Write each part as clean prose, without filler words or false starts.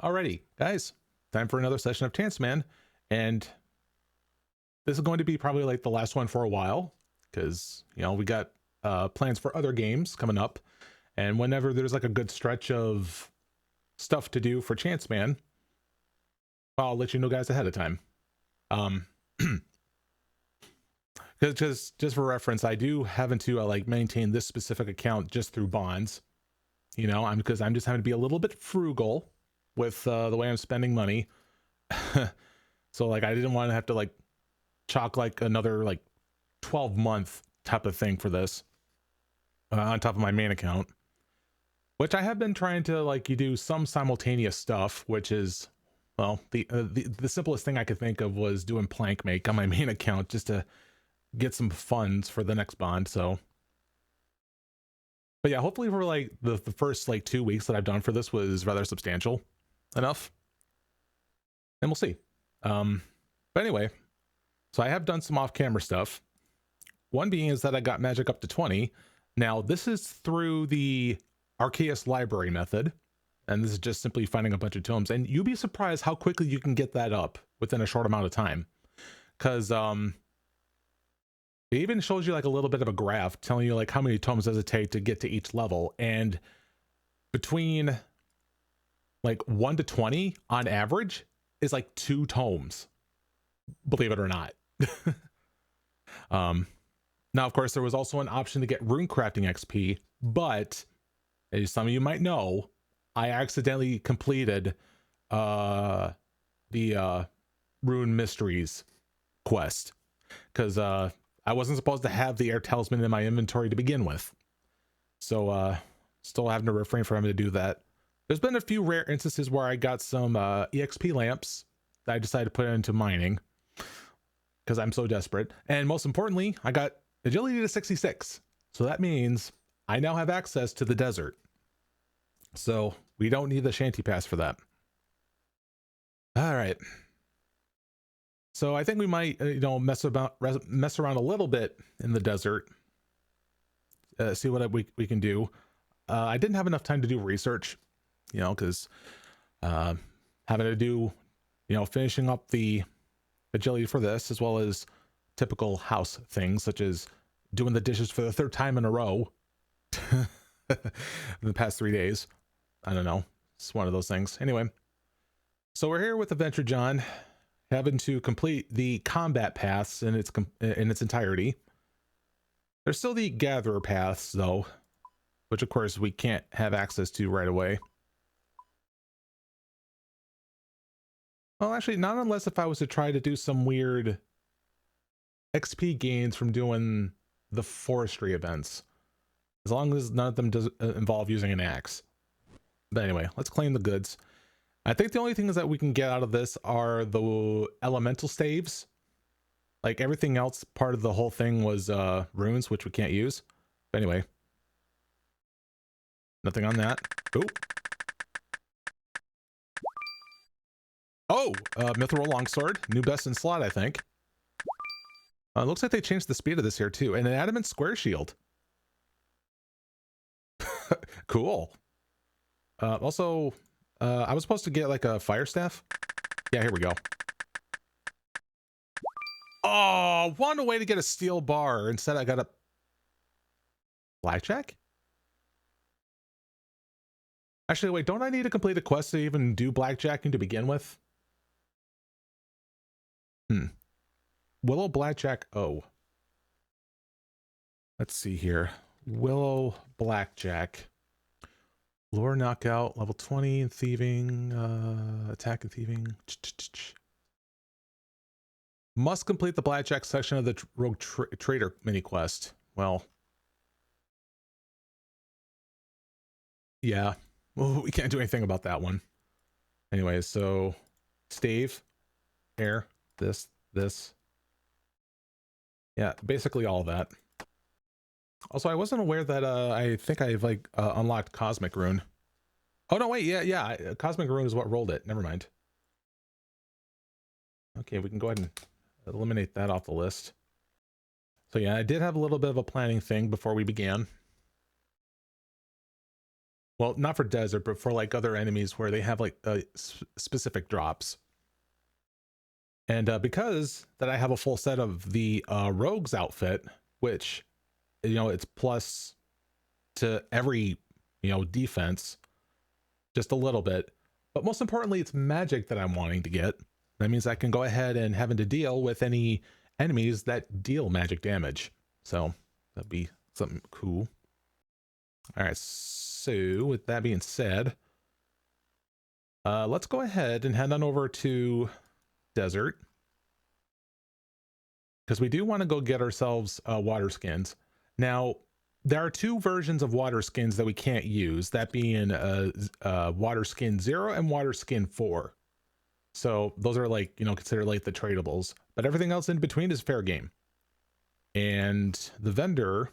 Alrighty, guys, time for another session of Chance Man, and this is going to be probably like the last one for a while, because we got plans for other games coming up, and whenever there's like a good stretch of stuff to do for Chance Man, I'll let you know guys ahead of time. Because just for reference, I do having to like maintain this specific account just through bonds, because I'm just having to be a little bit frugal with the way I'm spending money. So like I didn't want to have to like chalk like another like 12-month type of thing for this on top of my main account, which I have been trying to like do some simultaneous stuff, which is, well, the simplest thing I could think of was doing plank make on my main account just to get some funds for the next bond. So but yeah, hopefully for like the first like 2 weeks that I've done for this was rather substantial enough, and we'll see. But anyway, so I have done some off-camera stuff. One being is that I got magic up to 20. Now this is through the Arceus library method, and this is just simply finding a bunch of tomes, and you'd be surprised how quickly you can get that up within a short amount of time, because it even shows you like a little bit of a graph telling you like how many tomes does it take to get to each level, and between like 1 to 20 on average is like 2 tomes, believe it or not. Now of course there was also an option to get rune crafting XP, but as some of you might know, I accidentally completed the rune mysteries quest, because I wasn't supposed to have the air talisman in my inventory to begin with, so still having to refrain from having to do that. There's been a few rare instances where I got some EXP lamps that I decided to put into mining because I'm so desperate. And most importantly, I got agility to 66. So that means I now have access to the desert. So we don't need the shanty pass for that. All right. So I think we might, mess around a little bit in the desert. See what we can do. I didn't have enough time to do research, because having to do, finishing up the agility for this, as well as typical house things such as doing the dishes for the 3rd time in a row in the past 3 days. I don't know, it's one of those things. Anyway, so we're here with Adventure John, having to complete the combat paths in its entirety. There's still the gatherer paths though, which of course we can't have access to right away. Well, actually, not unless if I was to try to do some weird XP gains from doing the forestry events, as long as none of them does involve using an axe. But anyway, let's claim the goods. I think the only things that we can get out of this are the elemental staves. Like everything else, part of the whole thing was runes, which we can't use. But anyway, nothing on that. Oh, Mithril Longsword, new best in slot, I think. It looks like they changed the speed of this here too, and an adamant square shield. Cool. Also, I was supposed to get like a fire staff. Yeah, here we go. Oh, one way to get a steel bar. Instead, I got a blackjack. Actually, wait, don't I need to complete a quest to even do blackjacking to begin with? Willow Blackjack O. Let's see here. Willow Blackjack. Lure knockout, level 20 in thieving, attack and thieving. Must complete the blackjack section of the rogue trader mini quest. Well, yeah, well, we can't do anything about that one. Anyway, so stave, air, this. Yeah, basically all of that. Also, I wasn't aware that I think I've like unlocked Cosmic Rune. Oh no, wait, yeah, Cosmic Rune is what rolled it. Never mind. Okay, we can go ahead and eliminate that off the list. So yeah, I did have a little bit of a planning thing before we began. Well, not for desert, but for like other enemies where they have like specific drops. And because that I have a full set of the rogue's outfit, which, you know, it's plus to every, you know, defense, just a little bit. But most importantly, it's magic that I'm wanting to get. That means I can go ahead and having to deal with any enemies that deal magic damage. So that'd be something cool. All right, so with that being said, let's go ahead and head on over to desert, because we do want to go get ourselves water skins. Now, there are two versions of water skins that we can't use, that being water skin 0 and water skin 4. So those are like, you know, considered like the tradables, but everything else in between is fair game. And the vendor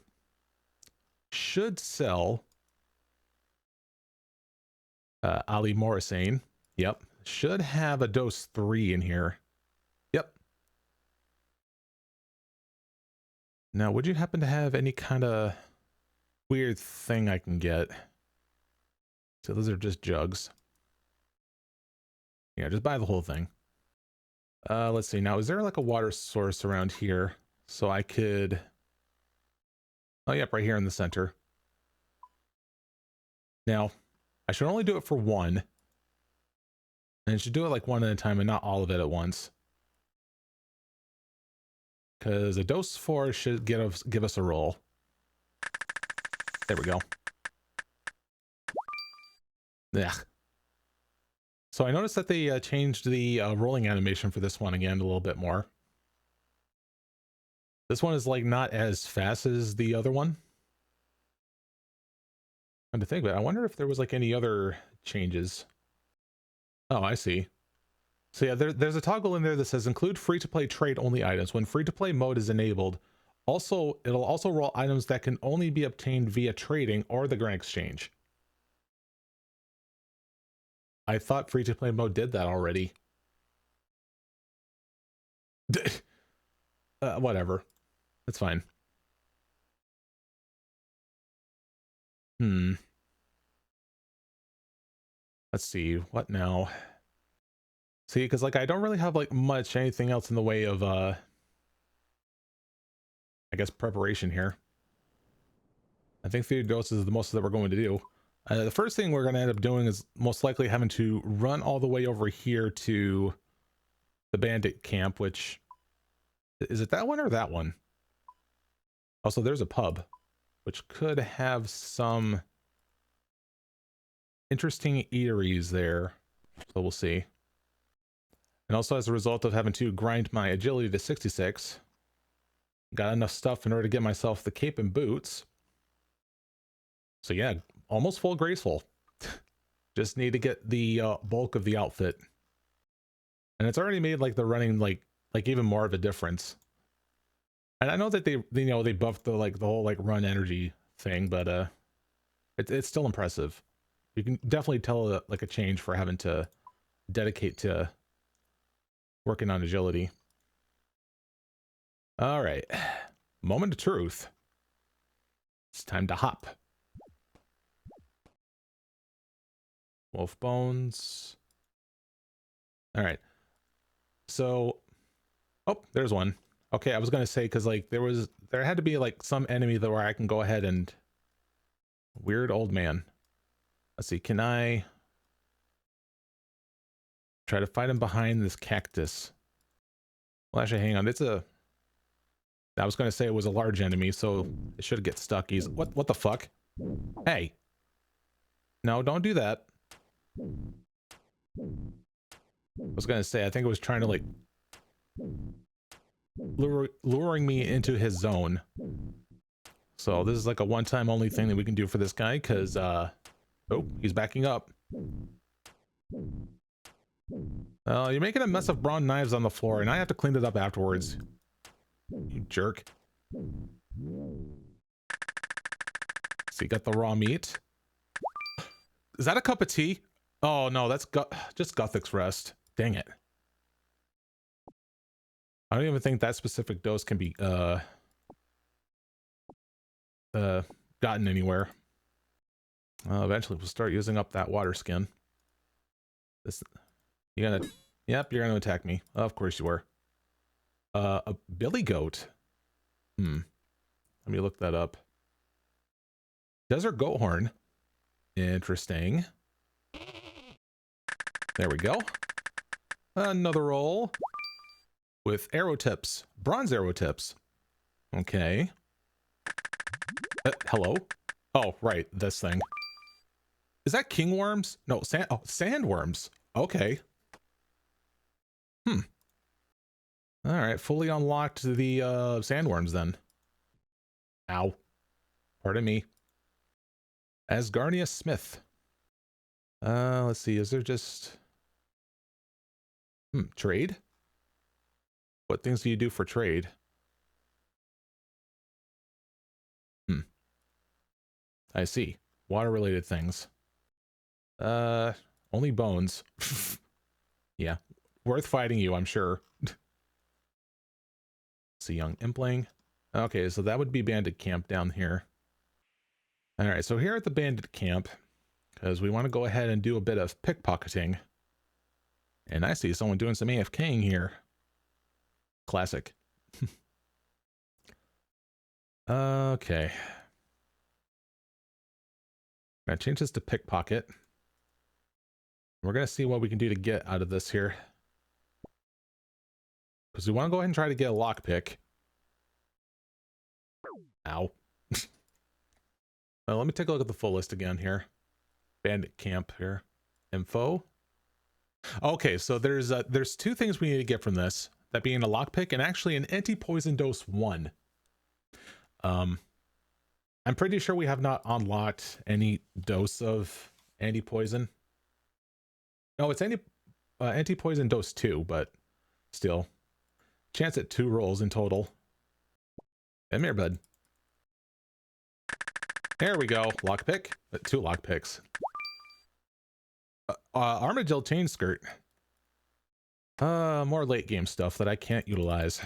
should sell Ali Morrisane. Yep. Should have a dose 3 in here. Yep. Now, would you happen to have any kind of weird thing I can get? So those are just jugs. Yeah, just buy the whole thing. Let's see. Now, is there like a water source around here so I could... Oh, yep, right here in the center. Now, I should only do it for one. And I should do it like one at a time and not all of it at once. Because a dose 4 should give us a roll. There we go. Yeah. So I noticed that they changed the rolling animation for this one again a little bit more. This one is like not as fast as the other one. I'm to think about it. I wonder if there was like any other changes. Oh, I see. So yeah, there's a toggle in there that says include free-to-play trade-only items when free-to-play mode is enabled. Also, it'll also roll items that can only be obtained via trading or the Grand Exchange. I thought free-to-play mode did that already. Whatever. That's fine. Let's see. What now? See, because like I don't really have like much anything else in the way of I guess preparation here. I think 3 doses is the most that we're going to do. The first thing we're going to end up doing is most likely having to run all the way over here to the bandit camp, which is it that one or that one? Also, there's a pub, which could have some interesting eateries there. So we'll see. And also as a result of having to grind my agility to 66, got enough stuff in order to get myself the cape and boots. So yeah, almost full graceful. Just need to get the bulk of the outfit. And it's already made like the running like even more of a difference. And I know that they you know they buffed the whole like run energy thing, but it's still impressive. You can definitely tell like a change for having to dedicate to working on agility. All right, moment of truth. It's time to hop. Wolf bones. All right. So, oh, there's one. Okay, I was gonna say because like there had to be like some enemy that where I can go ahead and weird old man. Let's see. Can I try to fight him behind this cactus? Well, actually, hang on. I was gonna say it was a large enemy, so it should get stuck. What the fuck? Hey. No, don't do that. I was gonna say, I think it was trying to like luring me into his zone. So this is like a one-time only thing that we can do for this guy, because oh, he's backing up. You're making a mess of brown knives on the floor, and I have to clean it up afterwards. You jerk. So you got the raw meat. Is that a cup of tea? Oh no, that's just Gothic's Rest. Dang it. I don't even think that specific dose can be gotten anywhere. Eventually we'll start using up that water skin. This, you gonna, yep, you're gonna attack me. Of course you were. A billy goat. Let me look that up. Desert goat horn. Interesting. There we go. Another roll with arrow tips, bronze arrow tips. Okay. Hello. Oh, right, this thing. Is that king worms? No, sandworms. Okay. All right, fully unlocked the sandworms then. Ow. Pardon me. Asgarnia Smith. Let's see, is there just... trade? What things do you do for trade? I see. Water-related things. Only bones. Yeah. Worth fighting you, I'm sure. See, young impling. Okay, so that would be bandit camp down here. All right, so here at the bandit camp, because we want to go ahead and do a bit of pickpocketing. And I see someone doing some AFKing here. Classic. Okay. I'm going to change this to pickpocket. We're going to see what we can do to get out of this here. Because we want to go ahead and try to get a lockpick. Ow. Well, let me take a look at the full list again here. Bandit camp here. Info. Okay, so there's two things we need to get from this. That being a lockpick and actually an anti-poison dose 1. I'm pretty sure we have not unlocked any dose of anti-poison. No, it's anti-poison dose 2, but still. Chance at 2 rolls in total. Come here, bud. There we go. Lockpick. 2 lockpicks. Armadillo chain skirt. More late game stuff that I can't utilize.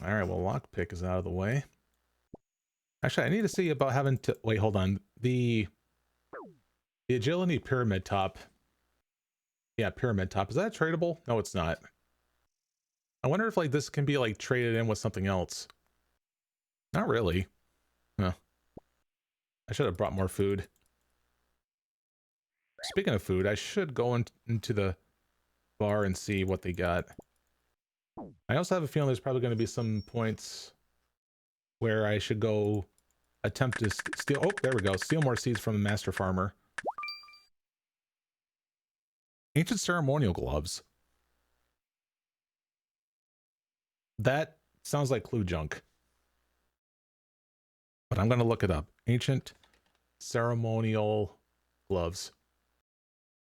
All right, well, lockpick is out of the way. Actually, I need to see about having to wait. Hold on. The agility pyramid top. Yeah, pyramid top. Is that tradable? No, it's not. I wonder if like this can be like traded in with something else. Not really. No. I should have brought more food. Speaking of food, I should go into the bar and see what they got. I also have a feeling there's probably going to be some points where I should go attempt to steal. Oh, there we go. Steal more seeds from the master farmer. Ancient ceremonial gloves. That sounds like clue junk. But I'm going to look it up. Ancient ceremonial gloves.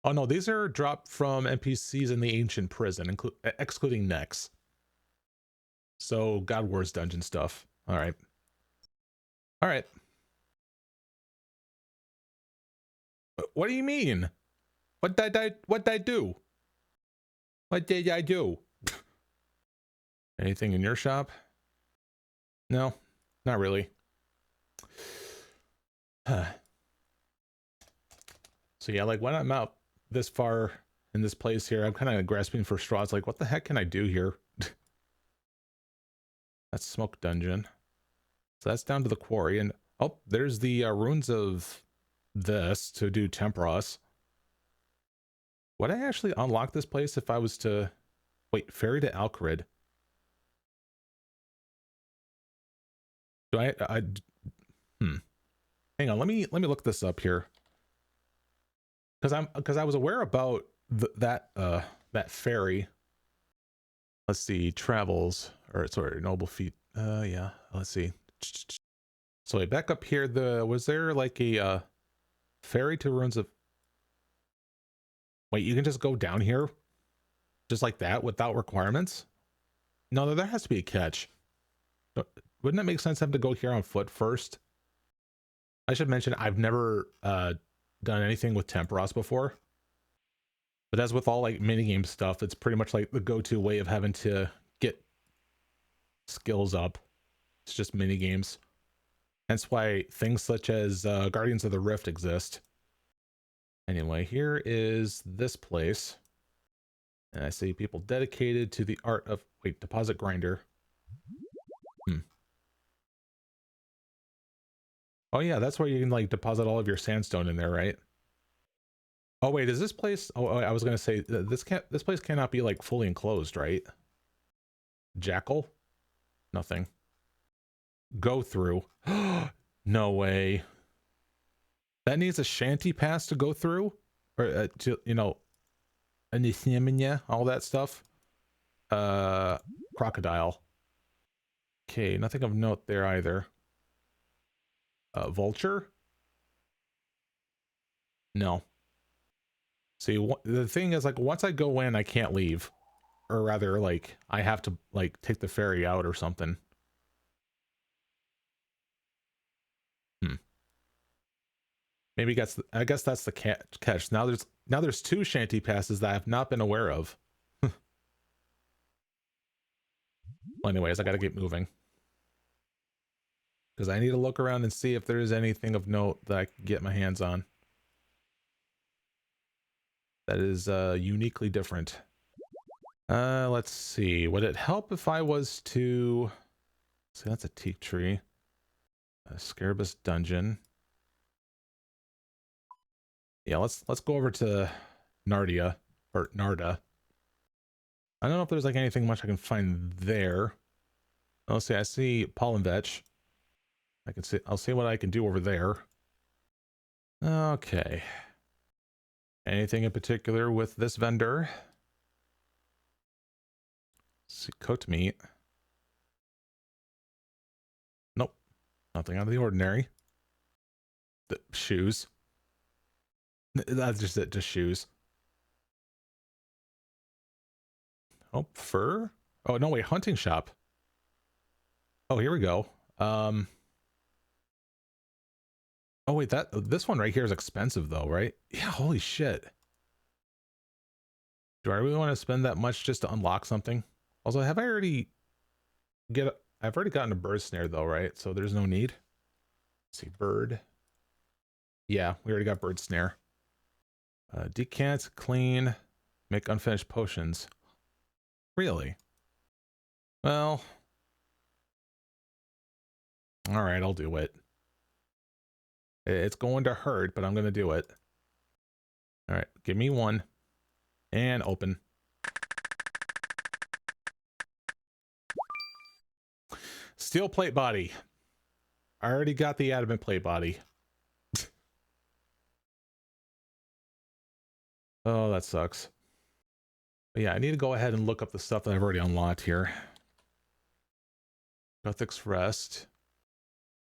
Oh no, these are dropped from NPCs in the ancient prison, excluding Nex. So God Wars dungeon stuff. All right. All right. What do you mean? What did I do? What did I do? Anything in your shop? No, not really. So yeah, like when I'm out this far in this place here, I'm kind of grasping for straws. Like, what the heck can I do here? That's smoke dungeon. So that's down to the quarry. And oh, there's the runes of this to do Temperos. Would I actually unlock this place if I was to wait? Ferry to Alcarid. Do I hang on, let me look this up here. Because I was aware about that ferry. Let's see, travels, or sorry, noble feat. Yeah, let's see. So wait, back up here, was there like a ferry to ruins of... Wait, you can just go down here? Just like that, without requirements? No, there has to be a catch. Wouldn't it make sense to have to go here on foot first? I should mention, I've never done anything with Temperos before. But as with all like minigame stuff, it's pretty much like the go-to way of having to get skills up. It's just minigames. Hence why things such as Guardians of the Rift exist. Anyway, here is this place. And I see people dedicated to the art of... Wait, deposit grinder. Oh yeah, that's where you can like deposit all of your sandstone in there, right? Oh wait, is this place... Oh, I was gonna say, this place cannot be like fully enclosed, right? Jackal? Nothing. Go through. No way. That needs a shanty pass to go through? Or, to, you know, Anithemia, all that stuff. Crocodile. Okay, nothing of note there either. Vulture? No. See, the thing is, like, once I go in, I can't leave. Or rather, like, I have to, like, take the ferry out or something. Maybe I guess that's the catch. Now there's two shanty passes that I have not been aware of. Well, anyways, I gotta get moving. Because I need to look around and see if there is anything of note that I can get my hands on. That is uniquely different. Let's see. Would it help if I was to... See, that's a teak tree. A Scarabus dungeon. Yeah, let's go over to Nardia, or Narda. I don't know if there's like anything much I can find there. Let's see, I see pollen vetch. I'll see what I can do over there. Okay. Anything in particular with this vendor? Let's see, cooked meat. Nope. Nothing out of the ordinary. The shoes. That's just it, just shoes. Oh, fur? Oh, no, wait, hunting shop. Oh, here we go. Oh, wait, this one right here is expensive though, right? Yeah, holy shit. Do I really want to spend that much just to unlock something? Also, I've already gotten a bird snare though, right? So there's no need. Let's see, bird. Yeah, we already got bird snare. Decant, clean, make unfinished potions. Really? Well, all right, I'll do it. It's going to hurt, but I'm going to do it. All right, give me one. And open. Steel plate body. I already got the adamant plate body. Oh, that sucks. But yeah, I need to go ahead and look up the stuff that I've already unlocked here. Guthix Rest.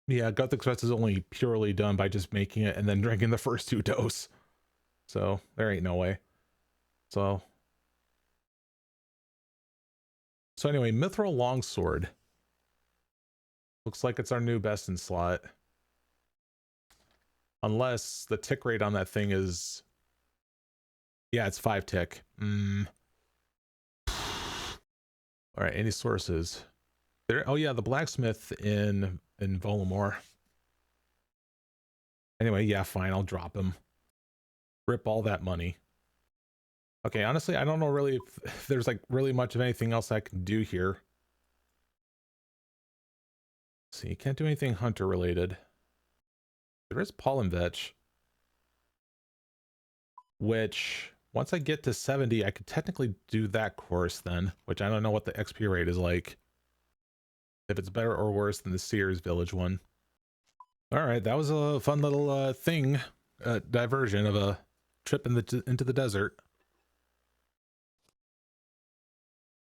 Yeah, Guthix Rest is only purely done by just making it and then drinking the first 2 dose. So, there ain't no way. So anyway, Mithril Longsword. Looks like it's our new best in slot. Unless the tick rate on that thing is... Yeah, it's 5 tick. Alright, any sources? Oh yeah, the blacksmith in Volamore. Anyway, yeah, fine, I'll drop him. Rip all that money. Okay, honestly, I don't know really if there's like really much of anything else I can do here. See, you can't do anything hunter related. There is pollen vetch, which once I get to 70, I could technically do that course then, which I don't know what the XP rate is like. If it's better or worse than the Sears Village one. All right, that was a fun little diversion of a trip into the desert.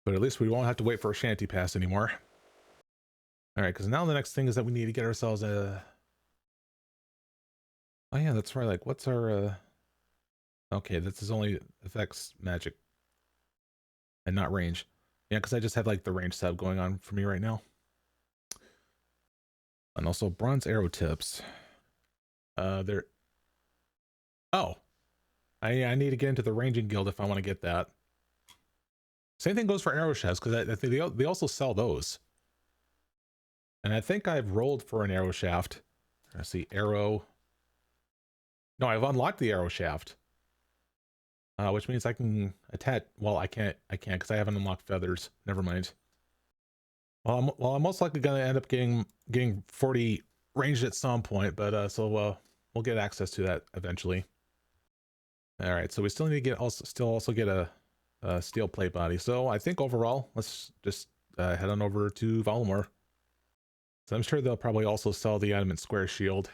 But at least we won't have to wait for a shanty pass anymore. All right, because now the next thing is that we need to get ourselves a... Oh yeah, that's right. Like, what's our... Okay, this is only affects magic and not range. Yeah, because I just have like the range tab going on for me right now. And also bronze arrow tips. There... Oh. I need to get into the ranging guild if I want to get that. Same thing goes for arrow shafts, because I think they also sell those. And I think I've rolled for an arrow shaft. Let's see, arrow. No, I've unlocked the arrow shaft. Which means I can attach. Well, I can't because I haven't unlocked feathers. Never mind. Well, I'm most likely gonna end up getting 40 ranged at some point, but we'll get access to that eventually. All right, so we still need to get also get a steel plate body. So I think overall, let's just head on over to Volumore. So I'm sure they'll probably also sell the adamant square shield.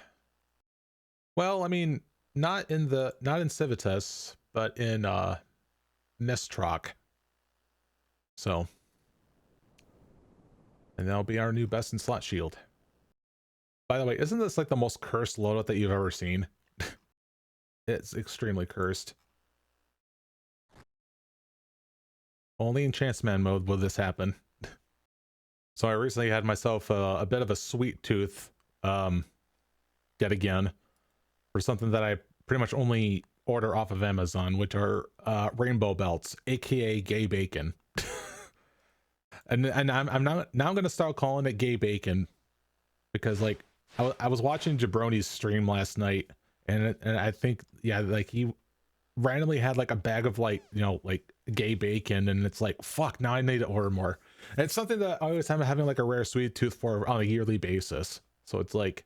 Well, I mean, not in Civitas, but in Mistrock. So, and that'll be our new best in slot shield. By the way, isn't this like the most cursed loadout that you've ever seen? It's extremely cursed. Only in Chance Man mode will this happen. So I recently had myself a bit of a sweet tooth, yet again, for something that I pretty much only order off of Amazon, which are rainbow belts, aka gay bacon. and I'm now I'm gonna start calling it gay bacon, because like I was watching Jabroni's stream last night, and I think, yeah, like he randomly had like a bag of like, you know, like gay bacon, and it's like, fuck, now I need to order more. And it's something that I always have having like a rare sweet tooth for on a yearly basis. So it's like,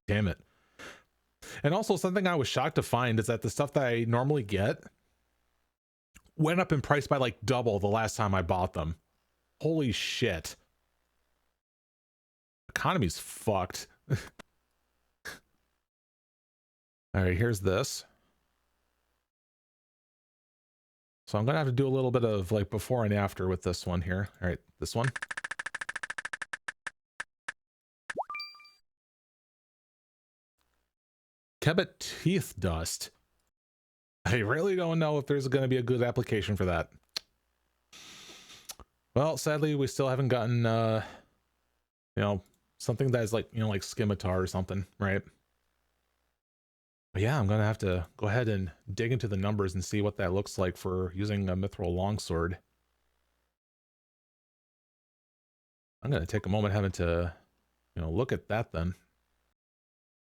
damn it. And also something I was shocked to find is that the stuff that I normally get went up in price by like double the last time I bought them. Holy shit. Economy's fucked. All right, here's this. So I'm gonna have to do a little bit of like before and after with this one here. All right, this one. Kebbit teeth dust. I really don't know if there's going to be a good application for that. Well, sadly, we still haven't gotten, you know, something that is like, you know, like scimitar or something, right? But yeah, I'm going to have to go ahead and dig into the numbers and see what that looks like for using a mithril longsword. I'm going to take a moment having to, you know, look at that then.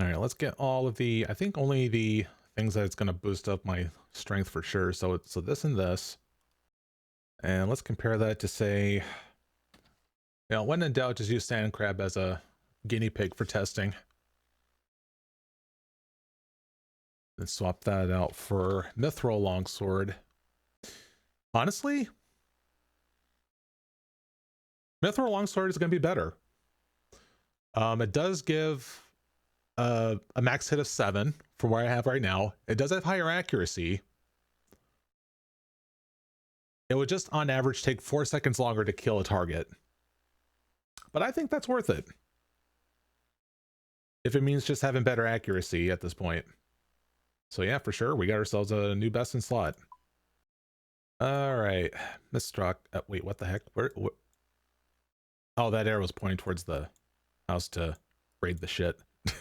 All right, let's get all of the, I think only the things that it's going to boost up my strength for sure. So this and this. And let's compare that to, say, you know, when in doubt, just use sand crab as a guinea pig for testing. And swap that out for mithril longsword. Honestly, mithril longsword is going to be better. It does give a max hit of 7 from where I have right now. It does have higher accuracy. It would just on average take 4 seconds longer to kill a target. But I think that's worth it, if it means just having better accuracy at this point. So yeah, for sure, we got ourselves a new best in slot. All right, Mistrock. Wait, what the heck? Where? Oh, that arrow was pointing towards the house to raid the shit. All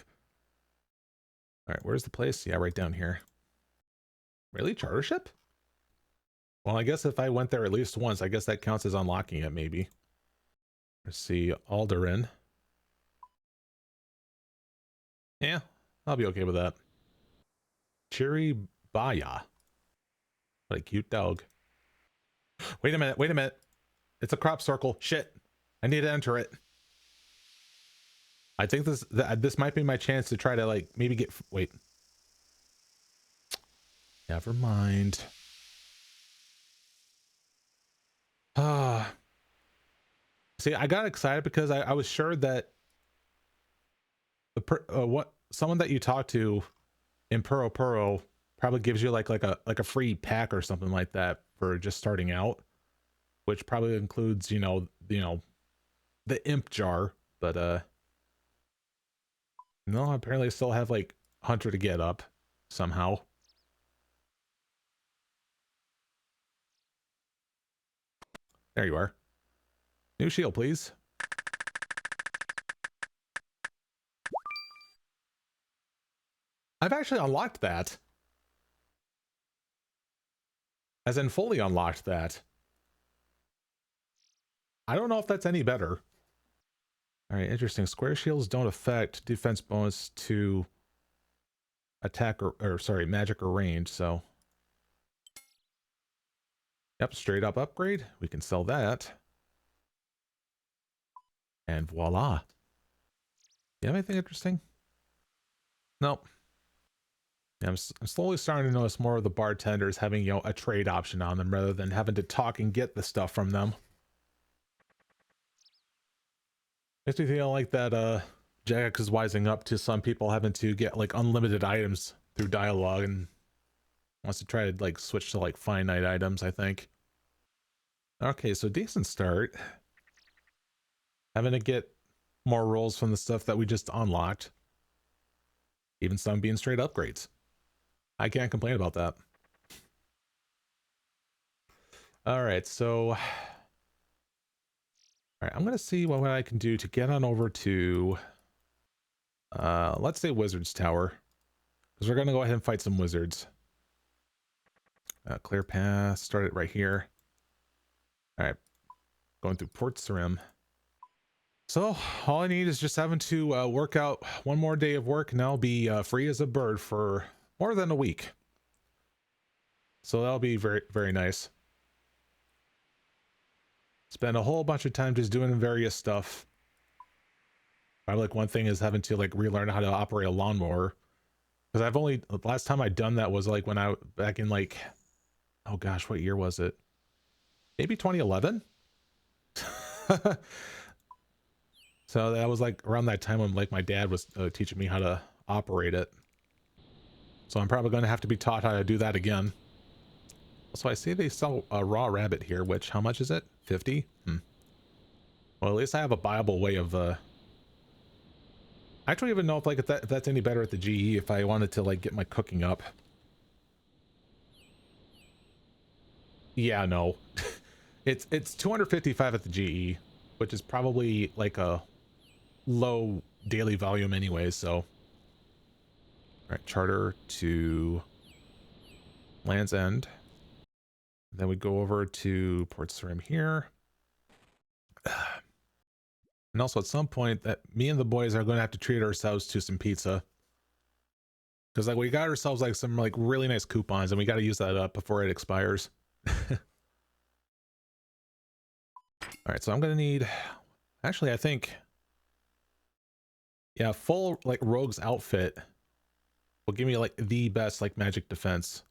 right, where's the place? Yeah, right down here. Really? Charter ship? Well, I guess if I went there at least once, I guess that counts as unlocking it, maybe. Let's see, Alderin. Yeah, I'll be okay with that. Chiribaya. What a cute dog. Wait a minute, wait a minute. It's a crop circle. Shit. I need to enter it. I think this might be my chance to try to like maybe get, wait. Never mind. See, I got excited because I was sure that the someone that you talk to in Puro probably gives you like a free pack or something like that for just starting out, which probably includes, you know, the imp jar, but no, apparently I still have like 100 to get up somehow. There you are. New shield, please. I've actually unlocked that. As in fully unlocked that. I don't know if that's any better. All right, interesting. Square shields don't affect defense bonus to attack or sorry, magic or range. So, yep, straight up upgrade. We can sell that. And voila. You have anything interesting? Nope. Yeah, I'm slowly starting to notice more of the bartenders having, you know, a trade option on them rather than having to talk and get the stuff from them. Makes me feel like that Jagex is wising up to some people having to get like unlimited items through dialogue and wants to try to like switch to like finite items, I think. Okay, so decent start. Having to get more rolls from the stuff that we just unlocked. Even some being straight upgrades. I can't complain about that. All right, so all right, I'm gonna see what I can do to get on over to let's say Wizard's Tower, because we're gonna go ahead and fight some wizards. Clear path, start it right here. All right, going through Port Sarim. So all I need is just having to work out one more day of work, and I'll be free as a bird for more than a week. So that'll be very, very nice. Spend a whole bunch of time just doing various stuff. Probably like one thing is having to like relearn how to operate a lawnmower. Because I've only, the last time I'd done that was like when I, back in like, oh gosh, what year was it? Maybe 2011? So that was like around that time when like my dad was teaching me how to operate it. So I'm probably going to have to be taught how to do that again. So I see they sell a raw rabbit here, which, how much is it? 50? Well, at least I have a viable way of, I don't even know if like if that's any better at the GE if I wanted to like get my cooking up. Yeah, no. It's 255 at the GE, which is probably like a low daily volume anyway, so. All right, charter to Land's End. Then we go over to Port Sarim here. And also at some point that me and the boys are going to have to treat ourselves to some pizza. Because like we got ourselves like some like really nice coupons and we got to use that up before it expires. All right, so I'm going to need, actually I think, yeah, full like rogue's outfit will give me like the best like magic defense.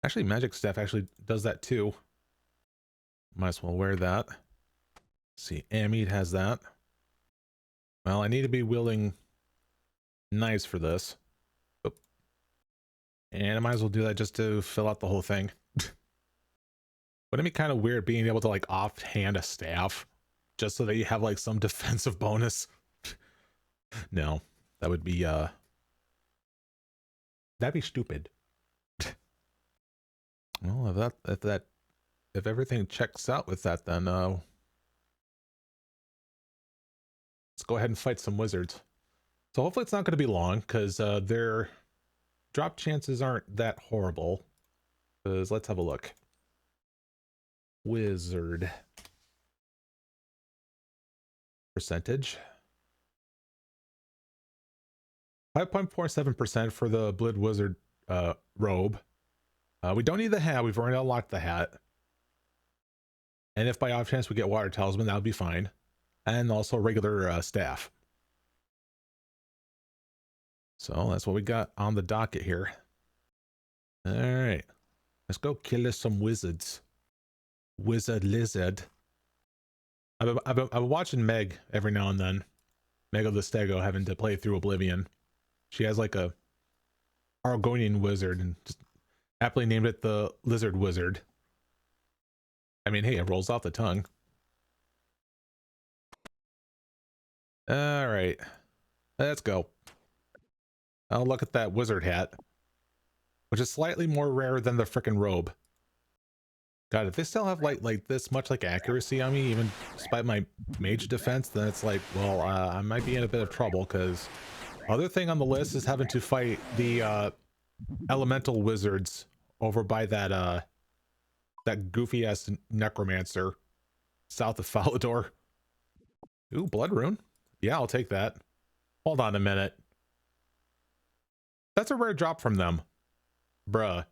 Actually, magic staff actually does that too. Might as well wear that. See, Amid has that. Well, I need to be wielding knives for this. Oh. And I might as well do that just to fill out the whole thing. Wouldn't it be kind of weird being able to like offhand a staff just so that you have like some defensive bonus? No, that would be that'd be stupid. Well, if everything checks out with that, then let's go ahead and fight some wizards. So hopefully it's not going to be long, because their drop chances aren't that horrible. Because let's have a look. Wizard percentage 5.47% for the Blood Wizard robe. We don't need the hat. We've already unlocked the hat. And if by off chance we get Water Talisman, that would be fine. And also regular staff. So that's what we got on the docket here. All right, let's go kill some wizards. Wizard lizard. I've been watching Meg every now and then. Meg of the Stego having to play through Oblivion. She has like a Argonian wizard and just aptly named it the Lizard Wizard. I mean, hey, it rolls off the tongue. All right, let's go. I'll look at that wizard hat, which is slightly more rare than the frickin' robe. God, if they still have like this much like accuracy on me, even despite my mage defense, then it's like, well, I might be in a bit of trouble, because other thing on the list is having to fight the elemental wizards over by that that goofy ass necromancer south of Falador. Ooh, blood rune. Yeah, I'll take that. Hold on a minute. That's a rare drop from them. Bruh.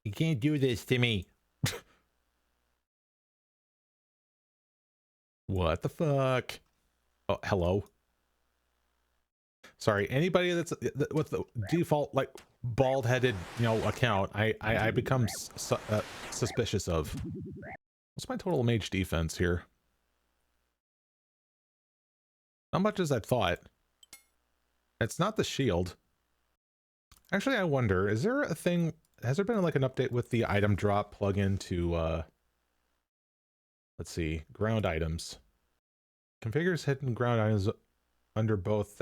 You can't do this to me. What the fuck? Oh, hello. Sorry, anybody that's with the default like bald-headed, account, I become suspicious of. What's my total mage defense here? Not much as I thought. It's not the shield. Actually, I wonder, is there a thing, has there been like an update with the item drop plugin to, let's see, ground items. Configures hidden ground items under both.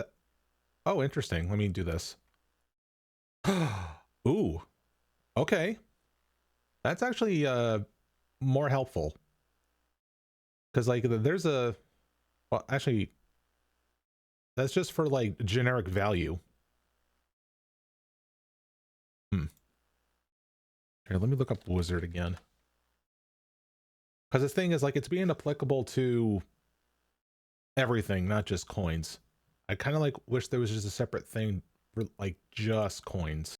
Oh, interesting. Let me do this. Ooh. Okay. That's actually more helpful. Because like there's a, well, actually that's just for like generic value. Here, let me look up wizard again. Because the thing is, like, it's being applicable to everything, not just coins. I kind of like wish there was just a separate thing for like just coins,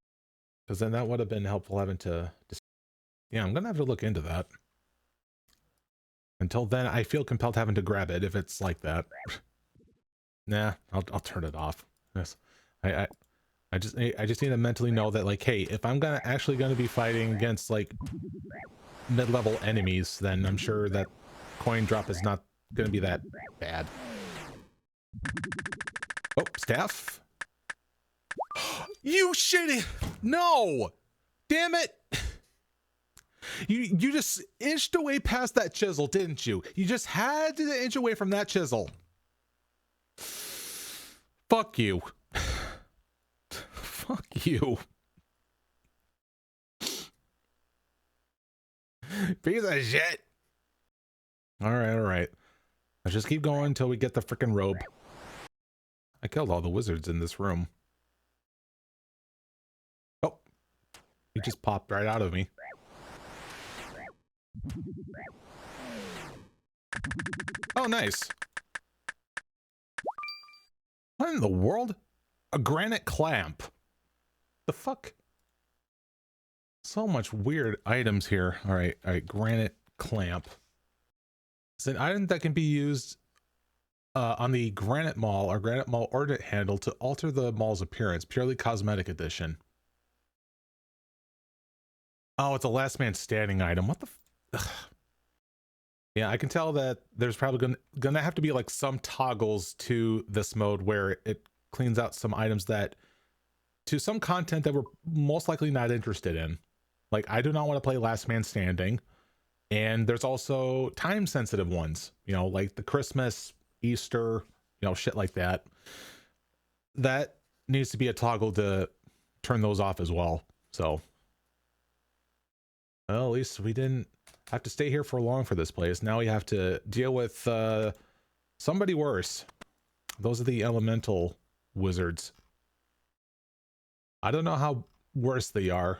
because then that would have been helpful having to. Yeah, I'm gonna have to look into that. Until then, I feel compelled having to grab it if it's like that. Nah, I'll turn it off. Yes, I just need to mentally know that, like, hey, if I'm actually gonna be fighting against like mid-level enemies, then I'm sure that coin drop is not gonna be that bad. Oh, staff. You shitty! No! Damn it! You just inched away past that chisel, didn't you? You just had to inch away from that chisel. Fuck you. Fuck you. Piece of shit. Alright. Let's just keep going until we get the frickin' robe. I killed all the wizards in this room. Oh. He just popped right out of me. Oh, nice. What in the world? A granite clamp. The fuck? So much weird items here. Alright, granite clamp. It's an item that can be used on the Granite Mall or Granite Mall Ordnance handle to alter the mall's appearance. Purely cosmetic edition. Oh, it's a last man standing item. What the ugh. Yeah, I can tell that there's probably gonna have to be like some toggles to this mode where it cleans out some items that to some content that we're most likely not interested in. Like, I do not want to play last man standing. And there's also time sensitive ones, like the Christmas, Easter, shit like that. That needs to be a toggle to turn those off as well. So, well, at least we didn't have to stay here for long for this place. Now we have to deal with somebody worse. Those are the elemental wizards. I don't know how worse they are,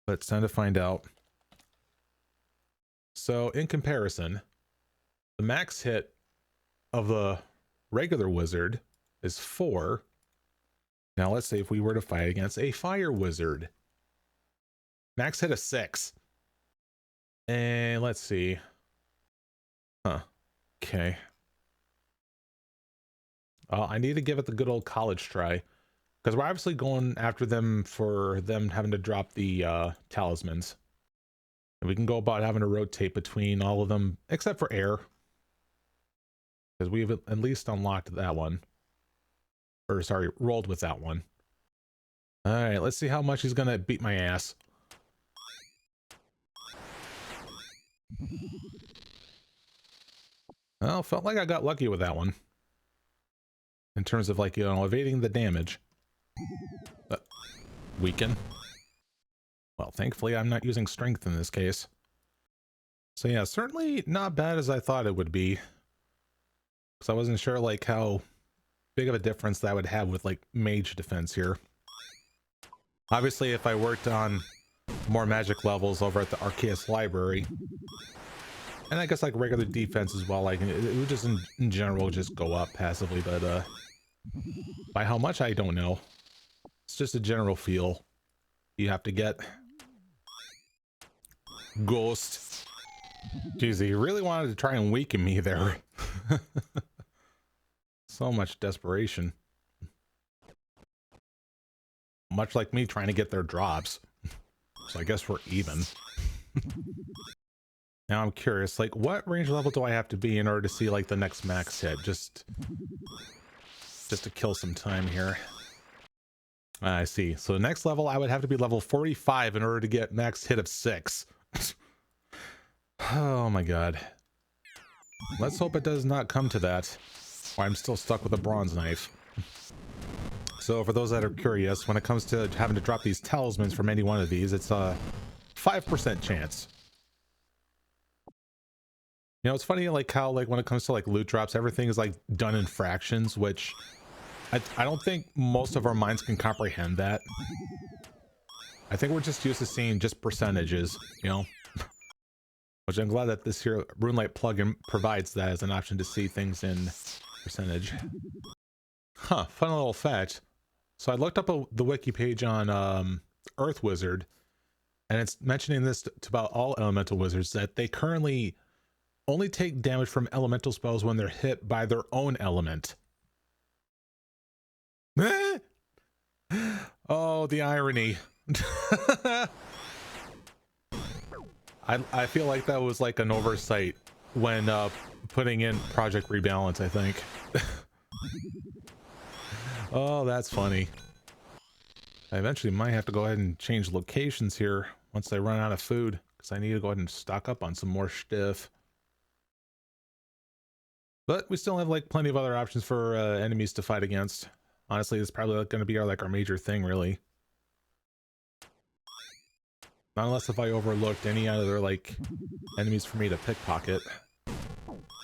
but it's time to find out. So in comparison, the max hit of the regular wizard is 4. Now let's say if we were to fight against a fire wizard. Max hit a 6. And let's see. Okay. I need to give it the good old college try. Because we're obviously going after them for them having to drop the talismans. And we can go about having to rotate between all of them, except for air. Because we've at least unlocked that one. Or, sorry, rolled with that one. Alright, let's see how much he's going to beat my ass. Well, felt like I got lucky with that one. In terms of, like, evading the damage. Weaken. Well, thankfully I'm not using strength in this case. So yeah, certainly not bad as I thought it would be. Because I wasn't sure, like, how big of a difference that would have with, like, mage defense here. Obviously, if I worked on more magic levels over at the Arceus Library, And I guess like regular defense as well, like it would just in general just go up passively, but by how much I don't know. It's just a general feel you have to get. Ghost. Jeez, he really wanted to try and weaken me there. So much desperation. Much like me trying to get their drops. So I guess we're even. Now I'm curious, like what range level do I have to be in order to see like the next max hit? Just to kill some time here. I see. So the next level I would have to be level 45 in order to get max hit of 6. Oh my god. Let's hope it does not come to that. Or I'm still stuck with a bronze knife. So for those that are curious, when it comes to having to drop these talismans from any one of these, it's a 5% chance. You know, it's funny like how like when it comes to like loot drops, everything is like done in fractions, which I don't think most of our minds can comprehend that. I think we're just used to seeing just percentages, you know? Which I'm glad that this here RuneLite plugin provides that as an option to see things in percentage. Huh, fun little fact. So I looked up the wiki page on Earth Wizard, and it's mentioning this to about all elemental wizards, that they currently only take damage from elemental spells when they're hit by their own element. Oh, the irony. I feel like that was like an oversight when putting in Project Rebalance, I think. Oh, that's funny. I eventually might have to go ahead and change locations here once I run out of food, because I need to go ahead and stock up on some more stuff. But we still have like plenty of other options for enemies to fight against. Honestly, it's probably going to be our major thing, really. Not unless if I overlooked any other like enemies for me to pickpocket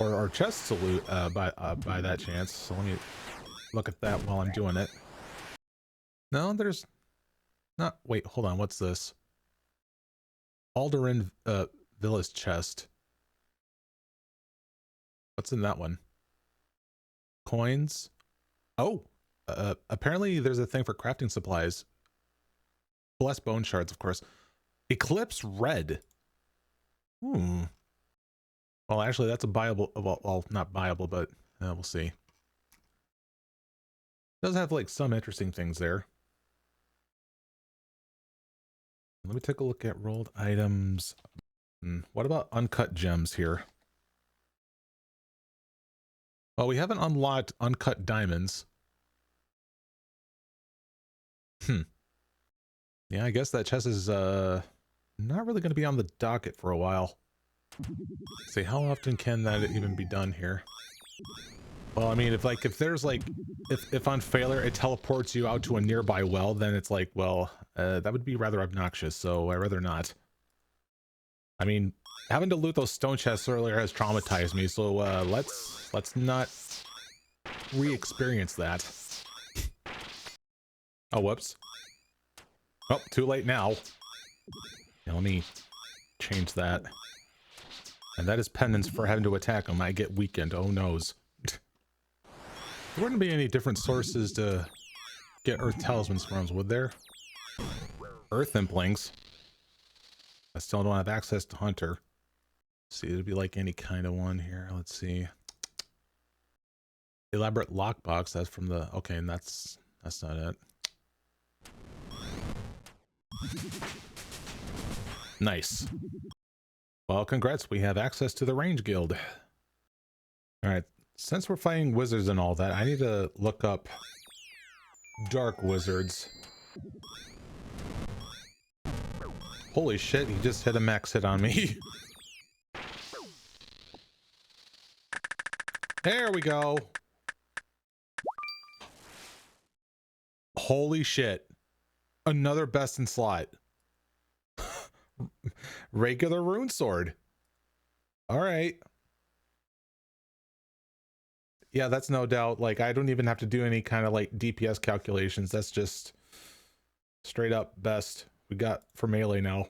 or chests to loot by that chance. So let me look at that while I'm doing it. No, there's not. Wait, hold on. What's this? Alderin Villa's chest. What's in that one? Coins. Oh, apparently there's a thing for crafting supplies. Blessed bone shards, of course. Eclipse red. Well, actually, that's a buyable. Well, not buyable, but we'll see. It does have like some interesting things there. Let me take a look at rolled items. What about uncut gems here? Well, we haven't unlocked uncut diamonds. Yeah, I guess that chest is not really going to be on the docket for a while. Let's see, how often can that even be done here? Well, I mean, if there's like, if on failure it teleports you out to a nearby well, then it's like, well, that would be rather obnoxious, so I'd rather not. I mean, having to loot those stone chests earlier has traumatized me, so let's not re-experience that. Oh, whoops. Oh, too late now. Yeah, let me change that. And that is penance for having to attack him. I get weakened. Oh, noes. There wouldn't be any different sources to get Earth Talismans from, would there? Earth Implings. I still don't have access to Hunter. Let's see, it'd be like any kind of one here. Let's see. Elaborate lockbox. That's from the... Okay, and that's not it. Nice. Well, congrats. We have access to the Range Guild. Alright. Since we're fighting wizards and all that, I need to look up dark wizards. Holy shit, he just hit a max hit on me. There we go. Holy shit. Another best in slot. Regular rune sword. All right. Yeah, that's no doubt. Like, I don't even have to do any kind of like DPS calculations. That's just straight up best we got for melee now.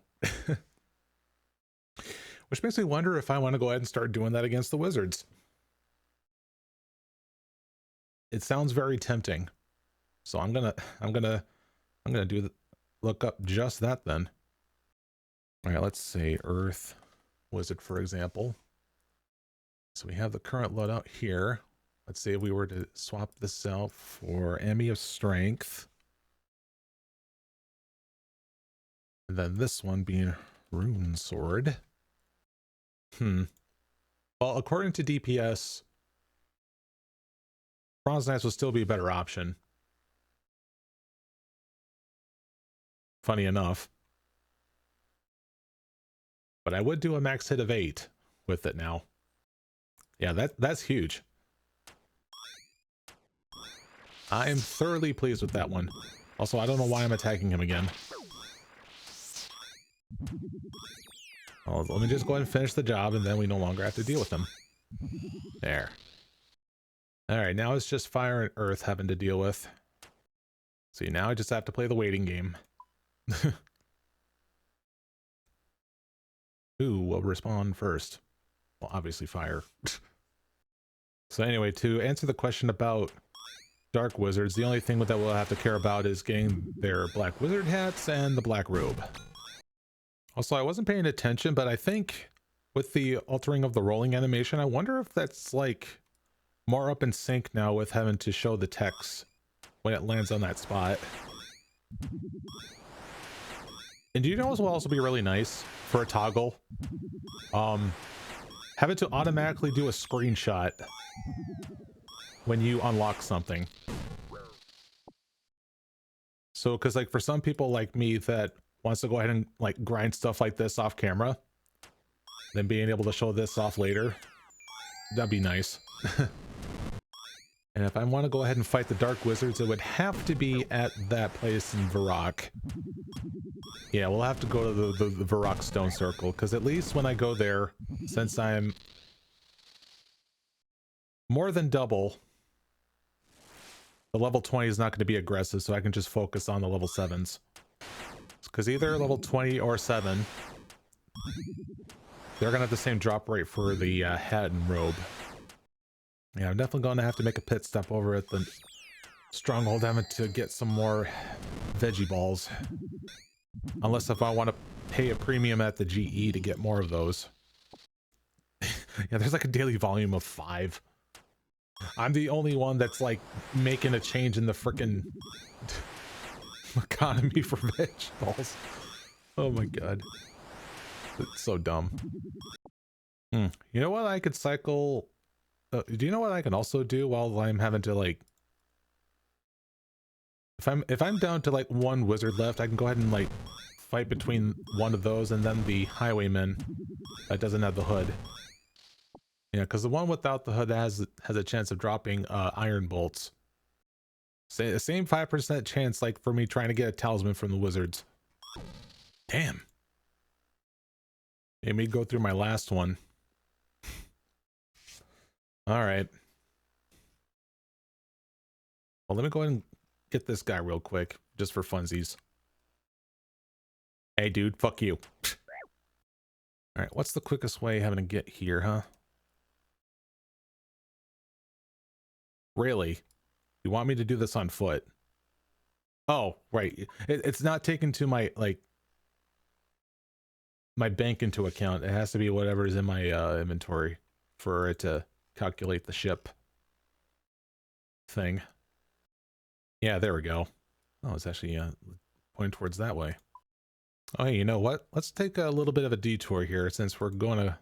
Which makes me wonder if I want to go ahead and start doing that against the wizards. It sounds very tempting. So I'm gonna look up just that then. All right, let's say Earth Wizard, for example. So we have the current loadout here. Let's say if we were to swap this out for Emmy of Strength. And then this one being Rune Sword. Well, according to DPS, Bronze Knights would still be a better option. Funny enough. But I would do a max hit of 8 with it now. Yeah, that's huge. I am thoroughly pleased with that one. Also, I don't know why I'm attacking him again. Well, let me just go ahead and finish the job, and then we no longer have to deal with them. There. Alright, now it's just fire and earth having to deal with. See, now I just have to play the waiting game. Who will respond first? Well, obviously fire. So anyway, to answer the question about Dark Wizards, the only thing that we'll have to care about is getting their black wizard hats and the black robe. Also, I wasn't paying attention, but I think with the altering of the rolling animation, I wonder if that's like more up in sync now with having to show the text when it lands on that spot. And do you know what will also be really nice for a toggle? Have it to automatically do a screenshot when you unlock something. So, because like for some people like me that wants to go ahead and like grind stuff like this off camera, then being able to show this off later, that'd be nice. And if I want to go ahead and fight the Dark Wizards, it would have to be at that place in Varrock. Yeah, we'll have to go to the Varrock Stone Circle, because at least when I go there, since I'm more than double, the level 20 is not going to be aggressive, so I can just focus on the level 7s. Because either level 20 or 7, they're going to have the same drop rate for the hat and robe. Yeah, I'm definitely going to have to make a pit stop over at the Stronghold having to get some more veggie balls. Unless if I want to pay a premium at the GE to get more of those. Yeah, there's like a daily volume of 5. I'm the only one that's like making a change in the frickin' economy for vegetables. Oh my god. It's so dumb. You know what I could cycle... do you know what I can also do while I'm having to like... If I'm down to like one wizard left, I can go ahead and like fight between one of those and then the highwayman that doesn't have the hood. Yeah, because the one without the hood has a chance of dropping iron bolts. Same 5% chance like for me trying to get a talisman from the wizards. Damn. Made me go through my last one. All right. Well, let me go ahead and get this guy real quick, just for funsies. Hey, dude, fuck you. All right, what's the quickest way having to get here, huh? Really? You want me to do this on foot? Oh, right. It's not taken to my, like, my bank into account. It has to be whatever is in my inventory for it to calculate the ship thing. Yeah, there we go. Oh, it's actually pointing towards that way. Oh, hey, you know what? Let's take a little bit of a detour here since we're going to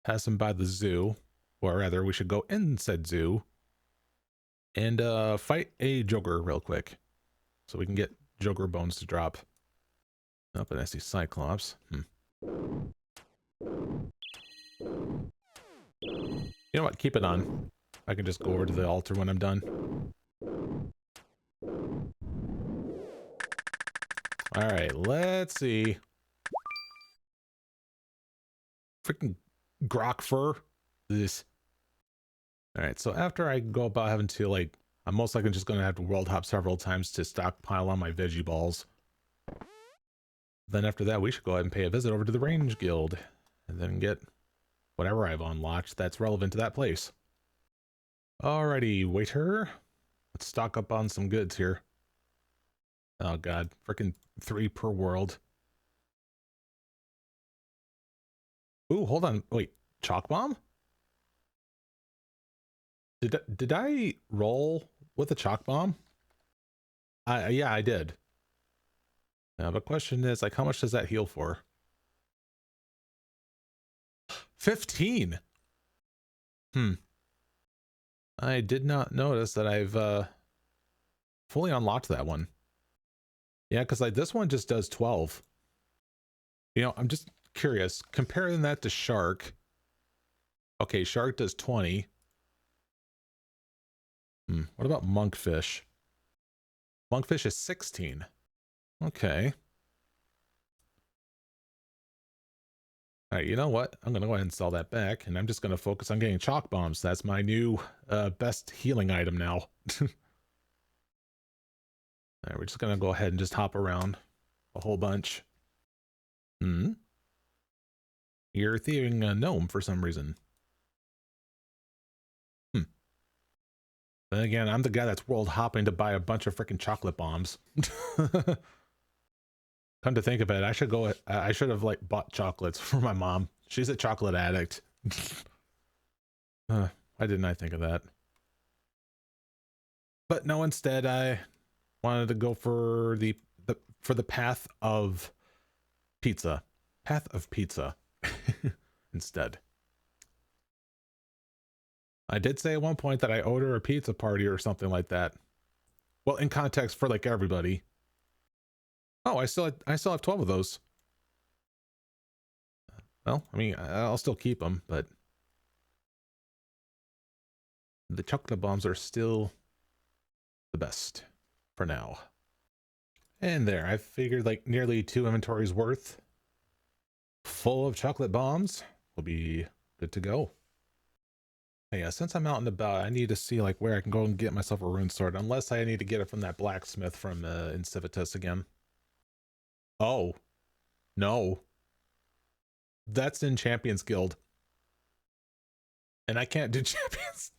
pass him by the zoo. Or rather, we should go inside zoo and fight a Joker real quick. So we can get Joker bones to drop. Oh, but I see Cyclops. You know what? Keep it on. I can just go over to the altar when I'm done. Alright, let's see. Freaking grok fur. This. Alright, so after I go about having to, like, I'm most likely just going to have to world hop several times to stockpile on my veggie balls. Then after that, we should go ahead and pay a visit over to the Range Guild and then get whatever I've unlocked that's relevant to that place. Alrighty, waiter. Let's stock up on some goods here. Oh god, freaking 3 per world. Ooh, hold on. Wait, chalk bomb? Did I roll with a chalk bomb? Yeah, I did. Now the question is, like, how much does that heal for? 15. I did not notice that I've fully unlocked that one. Yeah, because like this one just does 12. You know, I'm just curious, comparing that to shark. Okay, shark does 20. What about monkfish? Monkfish is 16. Okay. All right, you know what? I'm going to go ahead and sell that back, and I'm just going to focus on getting chalk bombs. That's my new best healing item now. All right, we're just going to go ahead and just hop around a whole bunch. You're thieving a gnome for some reason. Then again, I'm the guy that's world hopping to buy a bunch of freaking chocolate bombs. Come to think of it, I should have like bought chocolates for my mom. She's a chocolate addict. Why didn't I think of that? But no, instead I wanted to go for the path of pizza. Path of pizza instead. I did say at one point that I owed her a pizza party or something like that. Well, in context for like everybody. Oh, I still have 12 of those. Well, I mean, I'll still keep them, but the chocolate bombs are still the best for now. And there, I figured like nearly 2 inventories worth full of chocolate bombs will be good to go. Yeah, since I'm out and about, I need to see like where I can go and get myself a rune sword, unless I need to get it from that blacksmith from Incivitus again. Oh, no. That's in Champions Guild. And I can't do Champions.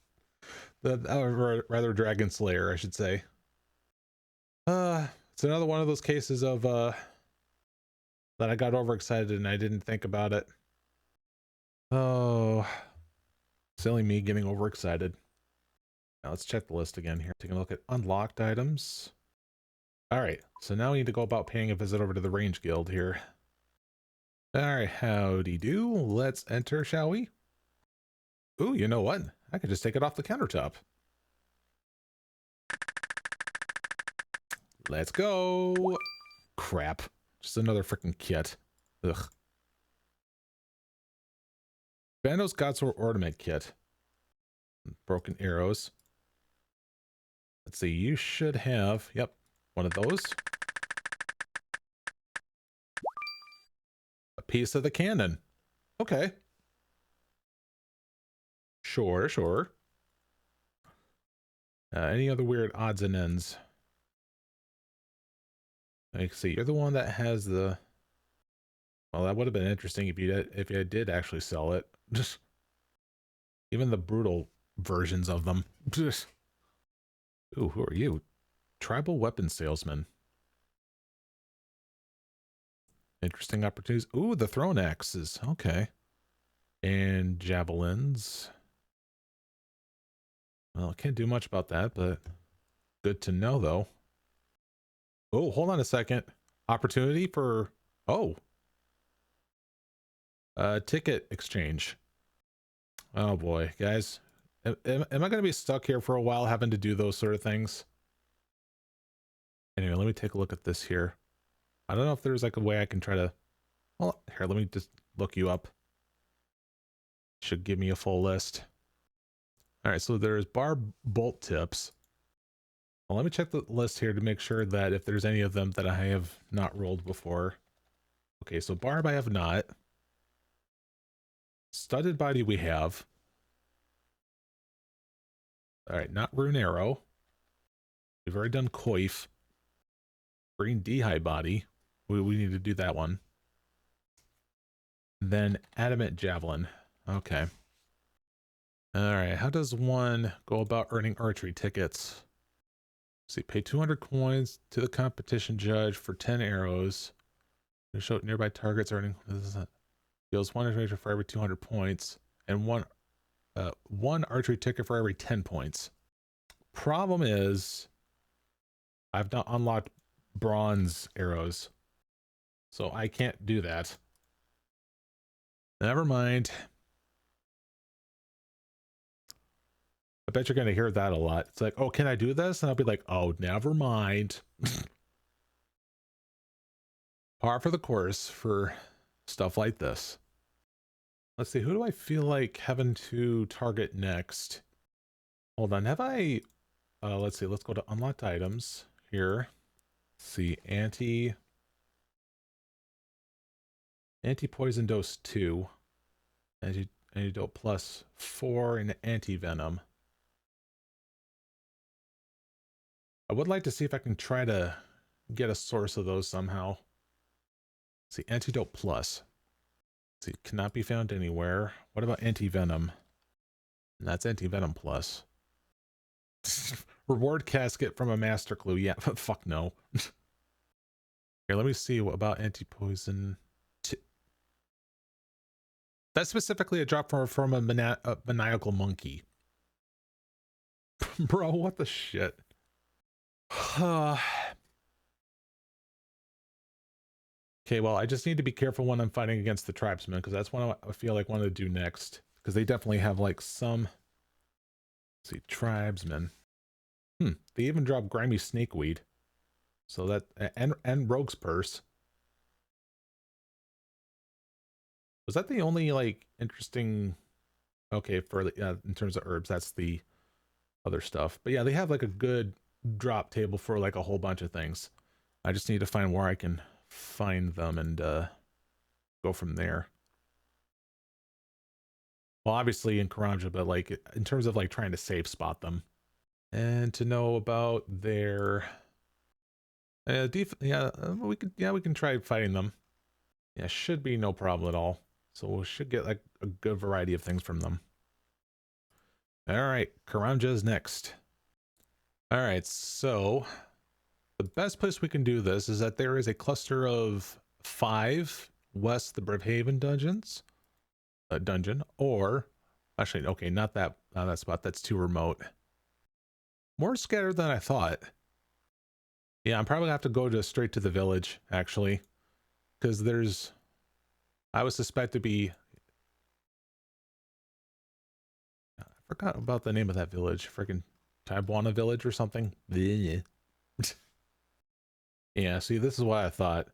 Rather Dragon Slayer, I should say. It's another one of those cases of that I got overexcited and I didn't think about it. Oh, silly me getting overexcited. Now let's check the list again here. Taking a look at unlocked items. All right, so now we need to go about paying a visit over to the Range Guild here. All right, howdy do. Let's enter, shall we? Ooh, you know what? I could just take it off the countertop. Let's go. Crap. Just another freaking kit. Ugh. Bandos Godsword Ornament Kit. Broken arrows. Let's see, you should have, yep, one of those. A piece of the cannon. Okay. Sure, sure. Any other weird odds and ends? Let's see, you're the one that has the... Well, that would have been interesting if you did actually sell it. Just even the brutal versions of them. Just... Ooh, who are you? Tribal weapon salesman. Interesting opportunities. Ooh, the thrown axes. Okay. And javelins. Well, can't do much about that, but good to know, though. Oh, hold on a second. Opportunity for... Oh. Ticket exchange. Oh, boy, guys. Am I going to be stuck here for a while having to do those sort of things? Anyway, let me take a look at this here. I don't know if there's like a way I can try to... Well, here, let me just look you up. Should give me a full list. All right, so there's bar bolt tips. Well, let me check the list here to make sure that if there's any of them that I have not rolled before. Okay, so barb I have not. Studded body we have. All right, not rune arrow. We've already done coif. Green d'hide body. We need to do that one. Then adamant javelin. Okay. All right. How does one go about earning archery tickets? Let's see, pay 200 coins to the competition judge for 10 arrows. To show nearby targets earning. This is deals one archery for every 200 points, and one archery ticket for every 10 points. Problem is, I've not unlocked bronze arrows, so I can't do that. Never mind. I bet you're going to hear that a lot. It's like, oh, can I do this? And I'll be like, oh, never mind. Par for the course for stuff like this. Let's see, who do I feel like having to target next? Hold on, have I... let's see, let's go to unlocked items here. Let's see, anti-poison dose 2. Antidote plus 4 and anti-venom. I would like to see if I can try to get a source of those somehow. Let's see, antidote plus. Let's see, cannot be found anywhere. What about anti-venom? That's anti-venom plus. Reward casket from a master clue. Yeah, fuck no. Here, let me see what about anti-poison. That's specifically a drop from a maniacal monkey. Bro, what the shit? Okay, well, I just need to be careful when I'm fighting against the tribesmen, because that's what I feel like I want to do next. Because they definitely have like some... Let's see, tribesmen. They even drop grimy snakeweed. So that... And rogue's purse. Was that the only like interesting... Okay, for in terms of herbs, that's the other stuff. But yeah, they have like a good drop table for like a whole bunch of things. I just need to find where I can find them and go from there. Well, obviously in Karanja, but like in terms of like trying to safe spot them and to know about their we can try fighting them. Yeah, should be no problem at all. So we should get like a good variety of things from them. All right, Karanja's next. All right, so the best place we can do this is that there is a cluster of 5 west the Brimhaven dungeon, or actually, okay, not that spot. That's too remote. More scattered than I thought. Yeah, I'm probably gonna have to go straight to the village actually, because I would suspect to be. I forgot about the name of that village. Freaking Taibuana village or something. Yeah, see, this is what I thought.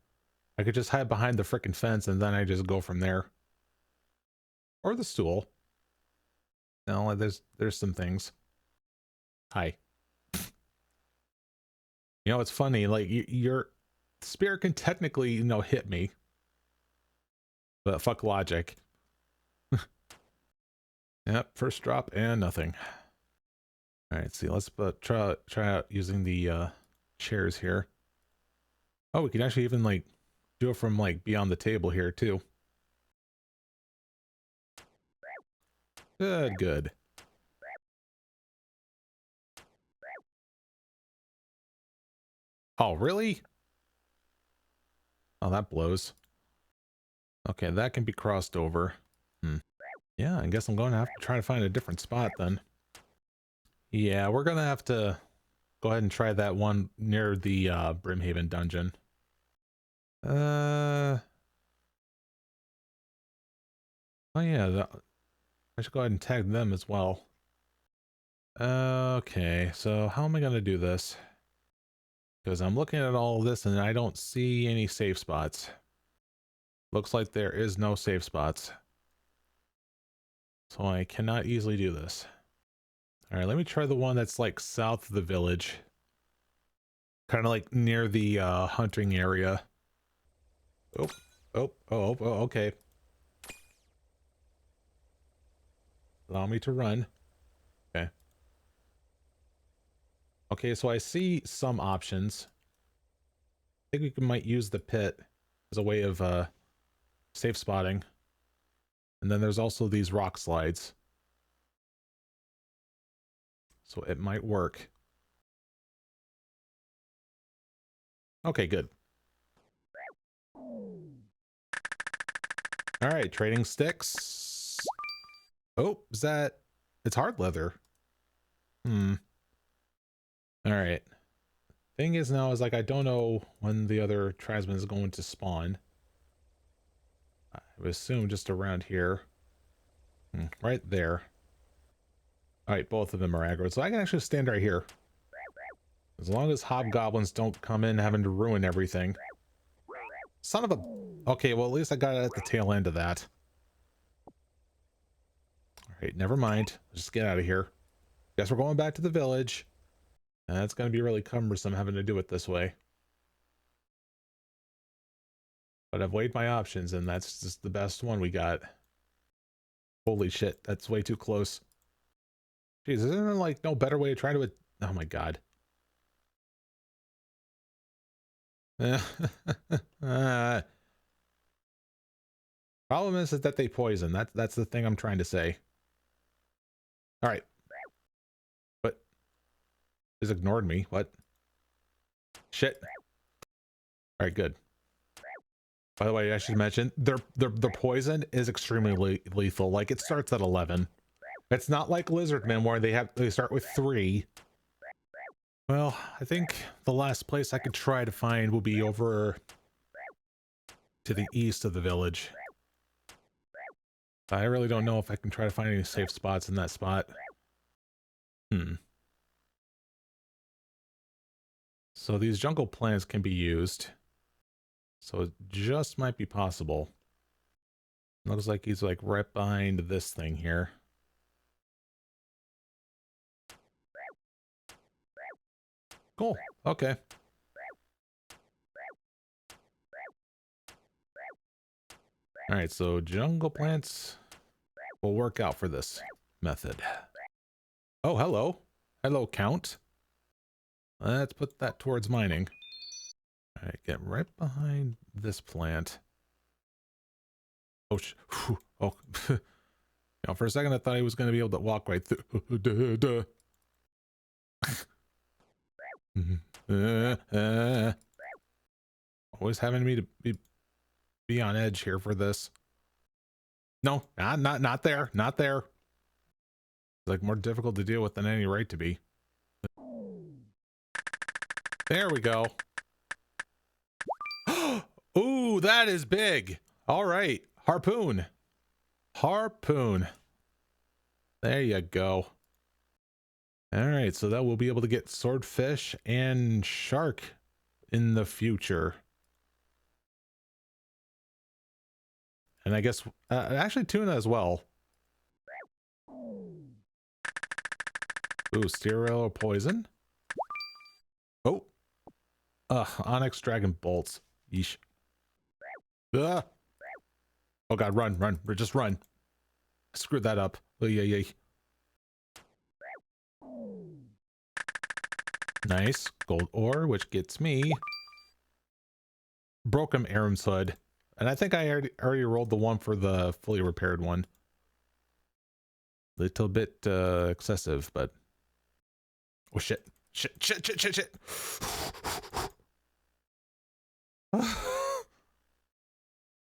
I could just hide behind the freaking fence and then I just go from there. Or the stool. No, there's some things. Hi. You know, it's funny, like your spear can technically, hit me. But fuck logic. Yep, first drop and nothing. Alright, see, let's try out using the chairs here. Oh, we can actually even like do it from like beyond the table here too. Good. Oh, really? Oh, that blows. Okay, that can be crossed over. Yeah, I guess I'm going to have to try to find a different spot then. Yeah, we're going to have to go ahead and try that one near the Brimhaven dungeon. Oh yeah, I should go ahead and tag them as well. Okay, so how am I going to do this? Because I'm looking at all of this and I don't see any safe spots. Looks like there is no safe spots. So I cannot easily do this. All right, let me try the one that's like south of the village. Kind of like near the hunting area. Oh, okay. Allow me to run. Okay. Okay, so I see some options. I think we might use the pit as a way of safe spotting. And then there's also these rock slides. So it might work. Okay, good. All right, trading sticks. Oh, is that... It's hard leather. All right. Thing is now is like, I don't know when the other tribesman is going to spawn. I would assume just around here. Right there. All right, both of them are aggro. So I can actually stand right here. As long as hobgoblins don't come in having to ruin everything. Son of a... Okay, well, at least I got it at the tail end of that. All right, never mind. Let's just get out of here. Guess we're going back to the village. And that's going to be really cumbersome having to do it this way. But I've weighed my options, and that's just the best one we got. Holy shit, that's way too close. Jeez, isn't there like no better way to try to... Oh my god. Problem is that they poison. That's the thing I'm trying to say. All right. But just ignored me. What? Shit. All right, good. By the way, I should mention their poison is extremely lethal. Like it starts at 11. It's not like Lizardmen where they start with 3. Well, I think the last place I could try to find will be over to the east of the village. I really don't know if I can try to find any safe spots in that spot. So these jungle plants can be used. So it just might be possible. Looks like he's like right behind this thing here. Cool. Okay. All right, so jungle plants will work out for this method. Oh, hello. Hello, Count. Let's put that towards mining. All right, get right behind this plant. Oh, oh. You know, for a second I thought he was going to be able to walk right through. Always having me to be on edge here for this. No, not there, not there. It's like more difficult to deal with than any right to be. There we go. Ooh, that is big. All right, harpoon. Harpoon. There you go. All right, so that we'll be able to get swordfish and shark in the future. And I guess, actually tuna as well. Ooh, sterile poison. Oh. Onyx dragon bolts. Yeesh. Oh god, run. Just run. I screwed that up. Oh, yeah. Nice. Gold ore, which gets me Broken Aram's hood. And I think I already rolled the one for the fully repaired one. Little bit excessive, but... Oh, shit. Shit.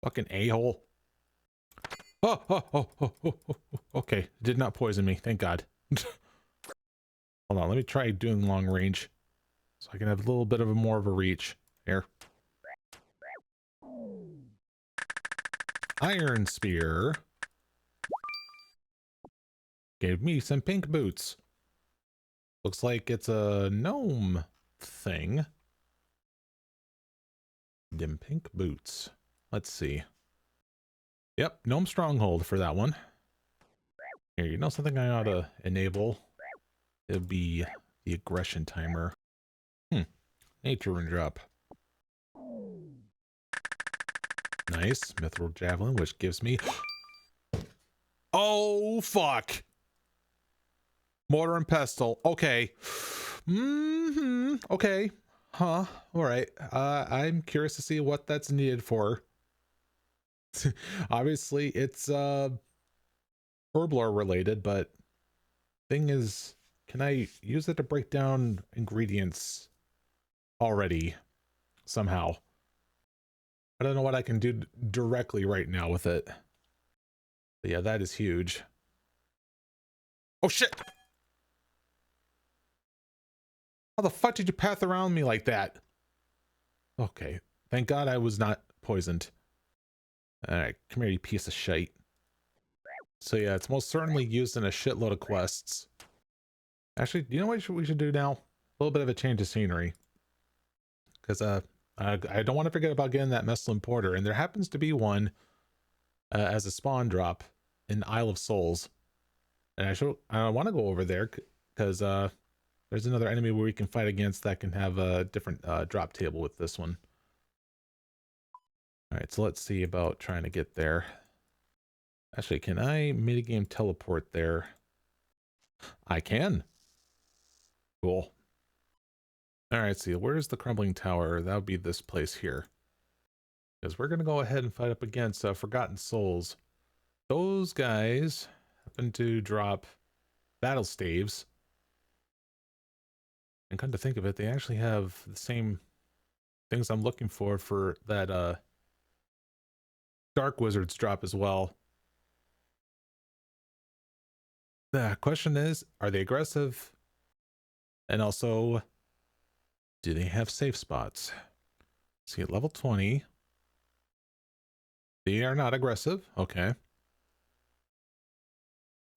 Fucking a-hole. Oh. Okay, did not poison me. Thank God. Hold on, let me try doing long range. So I can have a little bit of more of a reach. Here. Iron spear. Gave me some pink boots. Looks like it's a gnome thing. Dim pink boots. Let's see. Yep, gnome stronghold for that one. Here, you know something I ought to enable? It'd be the aggression timer. Nature rune drop. Nice. Mithril javelin, which gives me... Oh, fuck! Mortar and pestle. Okay. Okay. Huh. Alright. I'm curious to see what that's needed for. Obviously, it's herblore related, but thing is, can I use it to break down ingredients already somehow? I don't know what I can do directly right now with it. But yeah, that is huge. Oh shit! How the fuck did you path around me like that? Okay, thank God I was not poisoned. Alright, come here, you piece of shite. So yeah, it's most certainly used in a shitload of quests. Actually, you know what we should do now? A little bit of a change of scenery. Because I don't want to forget about getting that Messlin Porter, and there happens to be one as a spawn drop in Isle of Souls. And I want to go over there because there's another enemy where we can fight against that can have a different drop table with this one. Alright, so let's see about trying to get there. Actually, can I minigame teleport there? I can. Cool. Alright, see, where's the crumbling tower? That would be this place here. Because we're going to go ahead and fight up against Forgotten Souls. Those guys happen to drop battle staves. And come to think of it, they actually have the same things I'm looking for that Dark Wizards drop as well. The question is, are they aggressive? And also, do they have safe spots? See, at level 20, they are not aggressive. Okay. I'm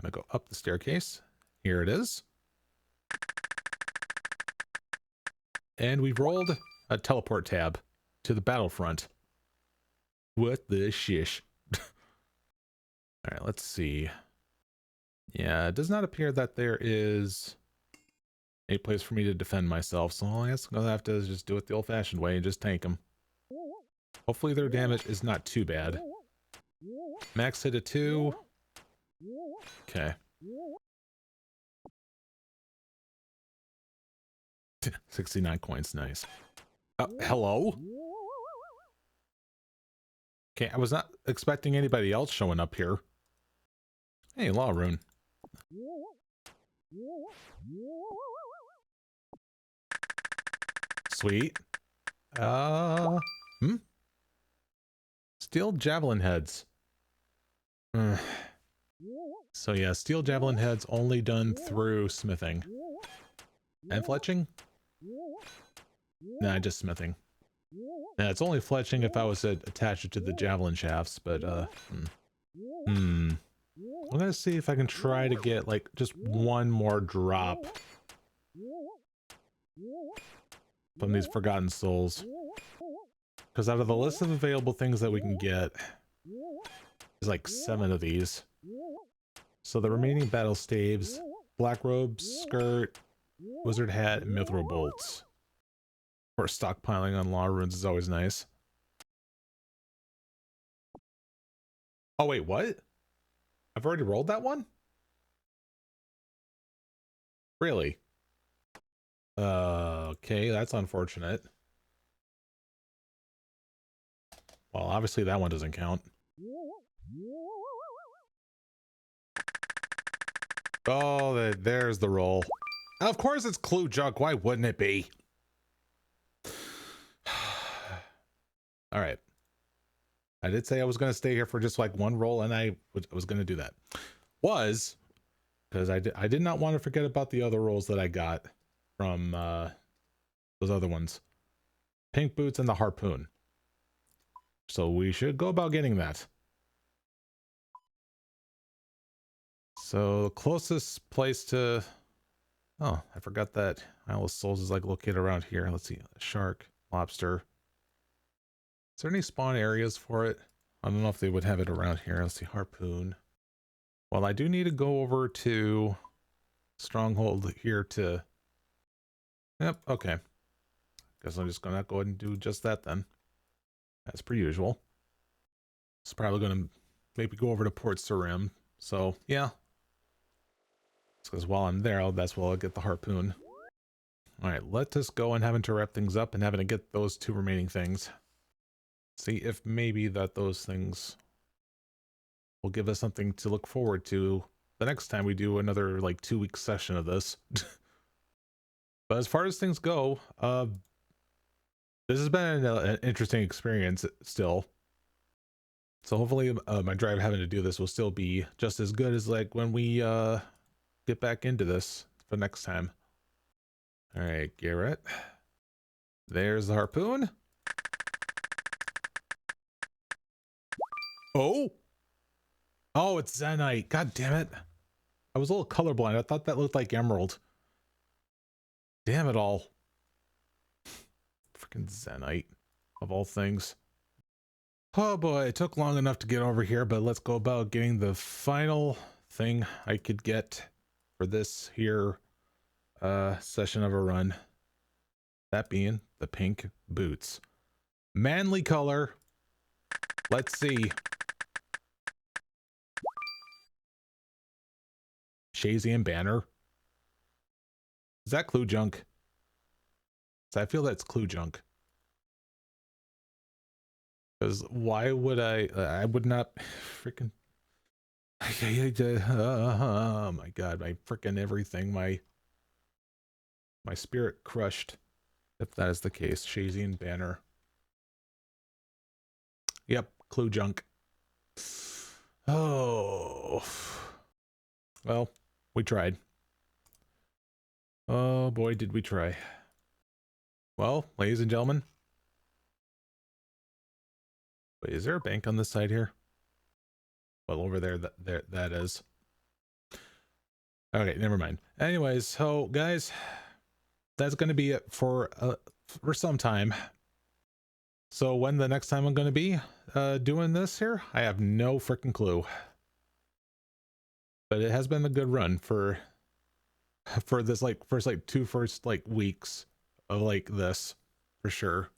gonna go up the staircase. Here it is. And we've rolled a teleport tab to the battlefront. What the shish? Alright, let's see. Yeah, it does not appear that there is a place for me to defend myself, so I guess I'm gonna have to just do it the old-fashioned way and just tank them. Hopefully their damage is not too bad. Max hit a 2. Okay. 69 coins, nice. Hello? Okay, I was not expecting anybody else showing up here. Hey, Law Rune. Sweet. Steel javelin heads. So yeah, steel javelin heads only done through smithing. And fletching? Nah, just smithing. Nah, it's only fletching if I was to attach it to the javelin shafts, but I'm gonna see if I can try to get like just one more drop from these Forgotten Souls. Because out of the list of available things that we can get, there's like 7 of these. So the remaining battle staves, black robes, skirt, wizard hat, and mithril bolts. Of course, stockpiling on law runes is always nice. Oh wait, what? I've already rolled that one? Really? Okay, that's unfortunate. Well, obviously that one doesn't count. Oh, there's the roll. Of course it's Clue Junk. Why wouldn't it be? All right. I did say I was going to stay here for just like one roll, and I was going to do that. Because I did not want to forget about the other rolls that I got from those other ones. Pink boots and the harpoon. So we should go about getting that. So closest place to... Oh, I forgot that Isle of Souls is like located around here. Let's see. Shark, lobster. Is there any spawn areas for it? I don't know if they would have it around here. Let's see. Harpoon. Well, I do need to go over to Stronghold here to... Yep, okay. Guess I'm just gonna go ahead and do just that then. As per usual. It's probably gonna maybe go over to Port Sarim. So, yeah. Because while I'm there, that's where I'll get the harpoon. Alright, let us go and having to wrap things up and having to get those 2 remaining things. See if maybe that those things will give us something to look forward to the next time we do another like 2-week session of this. But as far as things go, this has been an interesting experience still. So hopefully my drive having to do this will still be just as good as like when we get back into this for next time. All right, Garrett. There's the harpoon. Oh! Oh, it's Zenite. God damn it. I was a little colorblind. I thought that looked like emerald. Damn it all. Freaking Zenite, of all things. Oh boy, it took long enough to get over here, but let's go about getting the final thing I could get for this here session of a run. That being the pink boots. Manly color. Let's see. Shazian banner. Is that clue junk? So I feel that's clue junk. Because why would I would not freaking oh my god, my freaking everything, my spirit crushed. If that is the case. Shazian banner. Yep, clue junk. Oh well, we tried. Oh boy, did we try. Well, ladies and gentlemen. Wait, is there a bank on this side here? Well, over there, that is. Okay, never mind. Anyways, so guys, that's going to be it for some time. So when the next time I'm going to be doing this here, I have no freaking clue. But it has been a good run for this like first like 2 weeks of like this for sure.